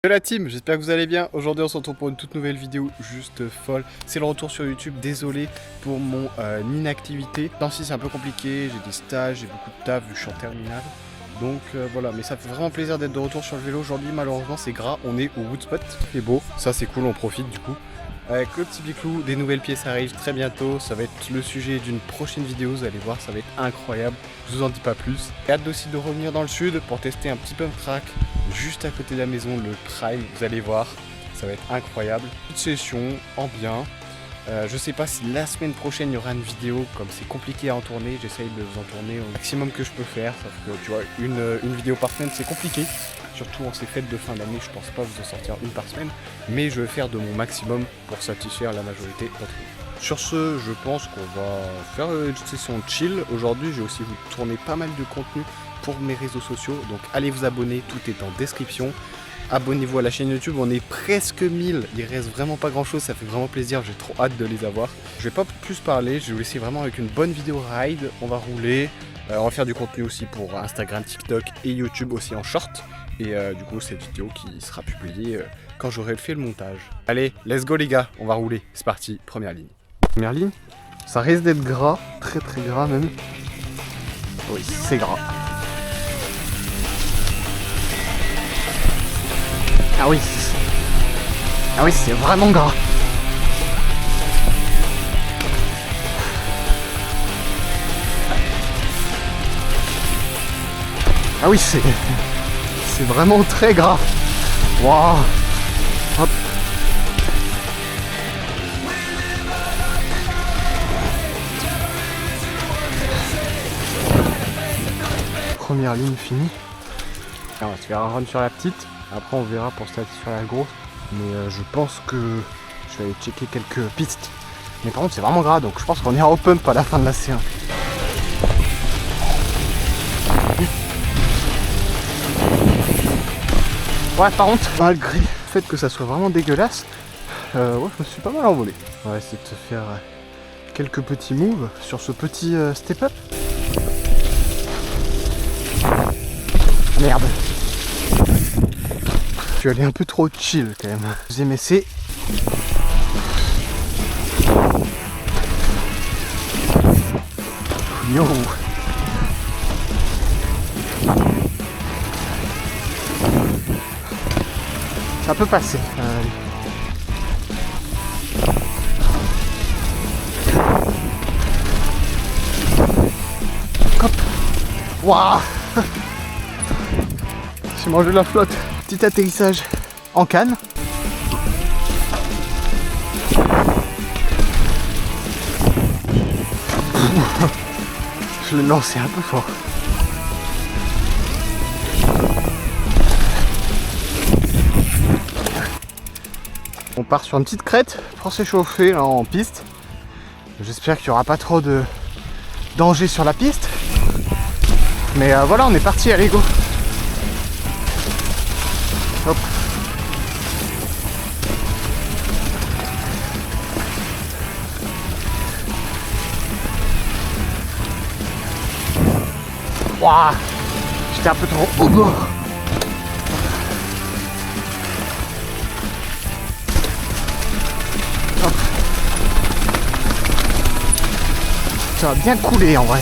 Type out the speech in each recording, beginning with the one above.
De la team, j'espère que vous allez bien. Aujourd'hui on se retrouve pour une toute nouvelle vidéo juste folle. C'est le retour sur YouTube, désolé pour mon inactivité. Dans ci c'est un peu compliqué, j'ai des stages, j'ai beaucoup de taf vu que je suis en terminale. Donc voilà, mais ça fait vraiment plaisir d'être de retour sur le vélo. Aujourd'hui malheureusement c'est gras, on est au Woodspot. C'est beau, ça c'est cool, on profite du coup. Avec le petit Biclou, des nouvelles pièces arrivent très bientôt. Ça va être le sujet d'une prochaine vidéo, vous allez voir, ça va être incroyable. Je vous en dis pas plus. J'ai hâte aussi de revenir dans le sud pour tester un petit pump track juste à côté de la maison, le Prime. Vous allez voir, ça va être incroyable. Petite session en bien. Je sais pas si la semaine prochaine il y aura une vidéo, comme c'est compliqué à en tourner, j'essaye de vous en tourner au maximum que je peux faire, sauf que tu vois, une vidéo par semaine c'est compliqué, surtout en ces fêtes de fin d'année, je pense pas vous en sortir une par semaine, mais je vais faire de mon maximum pour satisfaire la majorité d'entre vous. Sur ce, je pense qu'on va faire une session chill. Aujourd'hui, je vais aussi vous tourner pas mal de contenu pour mes réseaux sociaux, donc allez vous abonner, tout est en description. Abonnez-vous à la chaîne YouTube, on est presque 1000, il reste vraiment pas grand chose, ça fait vraiment plaisir, j'ai trop hâte de les avoir. Je vais pas plus parler, je vais vous laisser vraiment avec une bonne vidéo ride, on va rouler, on va faire du contenu aussi pour Instagram, TikTok et YouTube aussi en short. Et du coup cette vidéo qui sera publiée quand j'aurai fait le montage. Allez, let's go les gars, on va rouler, c'est parti, première ligne. Première ligne, ça risque d'être gras, très gras même. Oui, c'est gras. Ah oui, c'est vraiment gras. Ah oui, c'est vraiment très gras. Waouh. Hop. Première ligne finie. Alors, on va se faire un run sur la petite. Après on verra pour statuer sur la grosse. Mais je pense que je vais aller checker quelques pistes. Mais par contre c'est vraiment gras, donc je pense qu'on ira au pump à la fin de la C1. Ouais, par contre, malgré le fait que ça soit vraiment dégueulasse, ouais, je me suis pas mal envolé. On va essayer de se faire quelques petits moves sur ce petit step up. Merde. Je suis allé un peu trop chill quand même. Deuxième essai. Yo. Ça peut passer. Hop. Waouh. J'ai mangé la flotte. Petit atterrissage en canne. Je l'ai lancé un peu fort. On part sur une petite crête pour s'échauffer là, en piste. J'espère qu'il n'y aura pas trop de danger sur la piste. Mais voilà, on est parti, allez go. Hop. Waouh, j'étais un peu trop au bord. Hop. Ça va bien couler en vrai.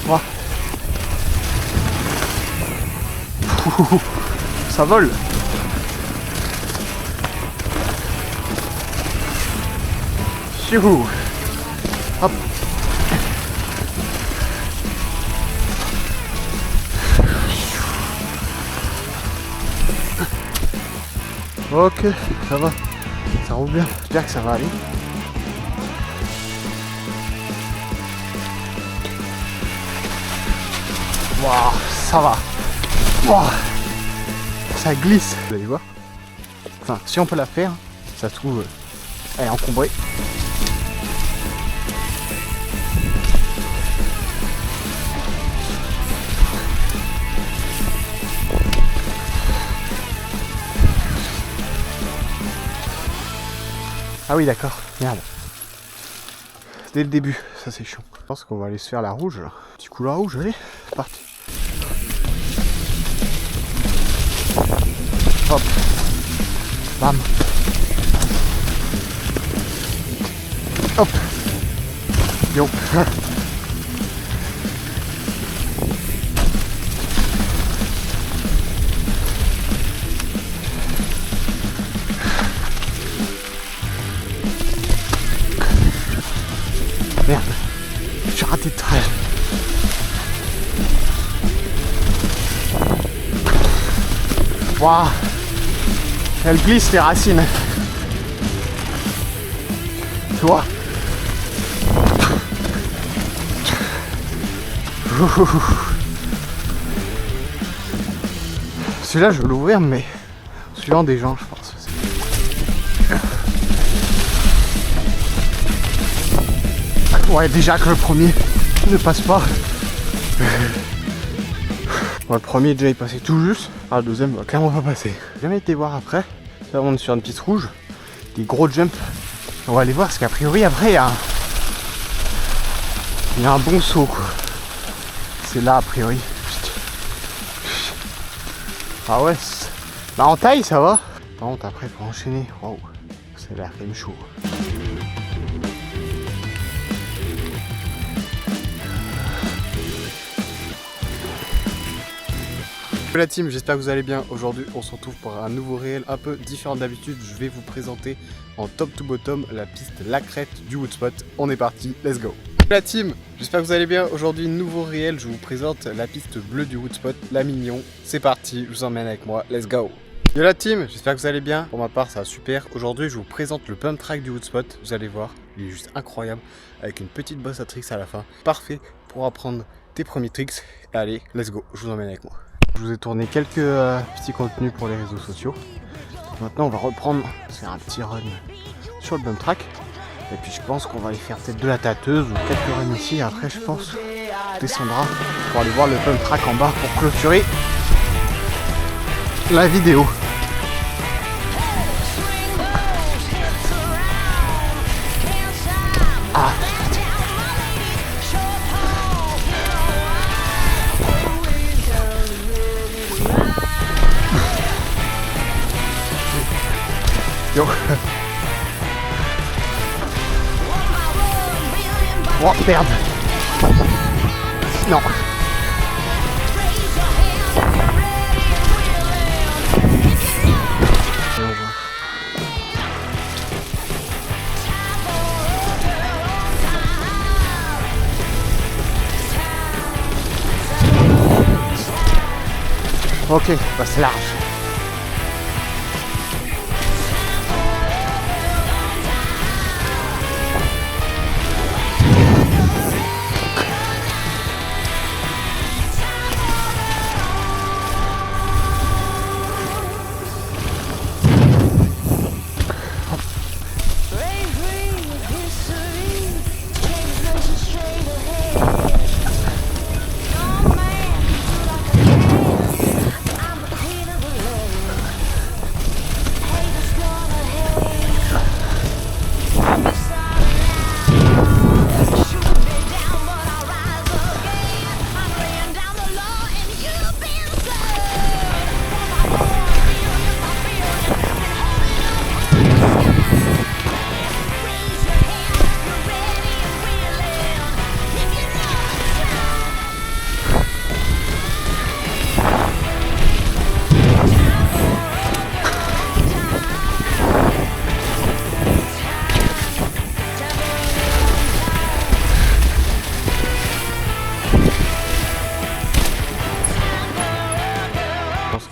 Wow. Ça vole. Chouhou. Hop. Ok, ça va. Ça roule bien. J'espère que ça va aller. Waouh, ça va. Waouh. Ça glisse, vous allez voir. Enfin, si on peut la faire, ça se trouve, elle est encombrée. Ah oui, d'accord, merde. Dès le début, ça c'est chiant. Je pense qu'on va aller se faire la rouge là. Petit coup la rouge, allez, c'est parti. Hop. Bam. Hop. Yo. Merde. J'ai raté de trail. Waouh. Elle glisse les racines. Tu vois? Celui-là je veux l'ouvrir, mais celui-là des gens je pense. Ouais, déjà que le premier ne passe pas. Bon, le premier déjà il passait tout juste. Ah, le deuxième va clairement pas passer. J'ai jamais été voir après. Là on est sur une piste rouge. Des gros jumps. On va aller voir parce qu'a priori après il y a un bon saut quoi. C'est là a priori. Ah ouais. Bah en taille ça va. Par contre après pour enchaîner. Waouh. C'est l'air quand même chaud. La team, j'espère que vous allez bien. Aujourd'hui on se retrouve pour un nouveau réel un peu différent d'habitude. Je vais vous présenter en top to bottom la piste La Crête du Woodspot. On est parti, let's go. La team, j'espère que vous allez bien. Aujourd'hui nouveau réel, je vous présente la piste bleue du Woodspot, la Mignon. C'est parti, je vous emmène avec moi, let's go. Yo la team, j'espère que vous allez bien. Pour ma part ça va super. Aujourd'hui je vous présente le pump track du Woodspot. Vous allez voir, il est juste incroyable. Avec une petite bosse à tricks à la fin. Parfait pour apprendre tes premiers tricks. Et allez, let's go, je vous emmène avec moi. Je vous ai tourné quelques petits contenus pour les réseaux sociaux. Maintenant on va reprendre, c'est un petit run sur le bump track. Et puis je pense qu'on va aller faire peut-être de la tâteuse ou quelques runs ici. Et après je pense on descendra pour aller voir le bump track en bas pour clôturer la vidéo. Ah. Yo. Oh merde. Non. Ok, bah c'est large.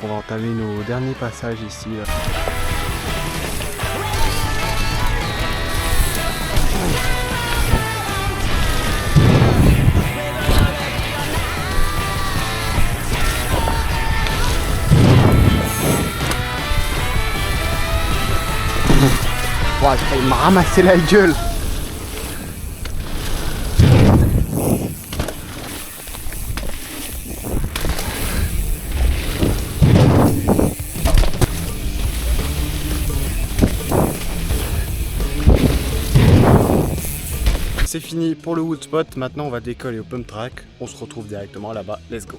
On va entamer nos derniers passages ici. Wow, il m'a ramassé la gueule. C'est fini pour le Woodspot, maintenant on va décoller au pump track, on se retrouve directement là-bas, let's go.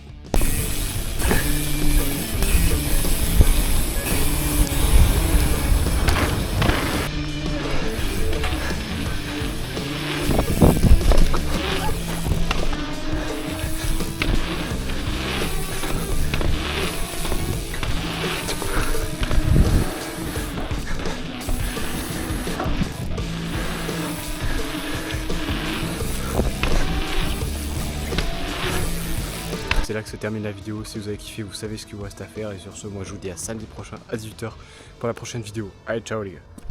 c'est là que se termine la vidéo. Si vous avez kiffé, vous savez ce qu'il vous reste à faire. Et sur ce, moi je vous dis à samedi prochain à 18 h pour la prochaine vidéo. Allez, ciao les gars.